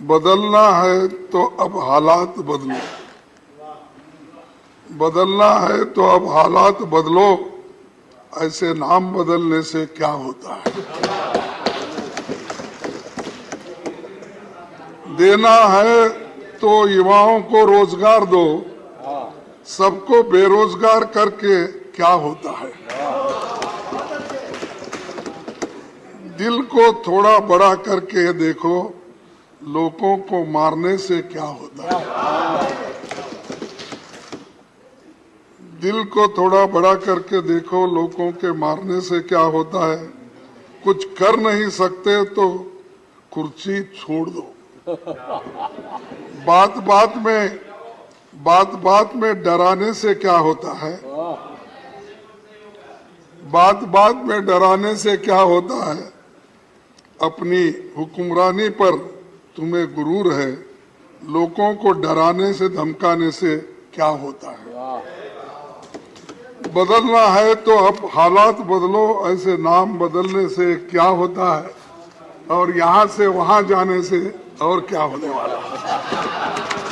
बदलना है तो अब हालात बदलो, बदलना है तो अब हालात बदलो, ऐसे नाम बदलने से क्या होता है। देना है तो युवाओं को रोजगार दो, सबको बेरोजगार करके क्या होता है। दिल को थोड़ा बड़ा करके देखो, लोगों को मारने से क्या होता है। दिल को थोड़ा बड़ा करके देखो, लोगों के मारने से क्या होता है। कुछ कर नहीं सकते तो कुर्सी छोड़ दो। बात बात में डराने से क्या होता है। बात में डराने से क्या होता है। अपनी हुक्मरानी पर तुम्हें गुरूर है, लोगों को डराने से धमकाने से क्या होता है। बदलना है तो अब हालात बदलो, ऐसे नाम बदलने से क्या होता है। और यहाँ से वहाँ जाने से और क्या होने वाला है।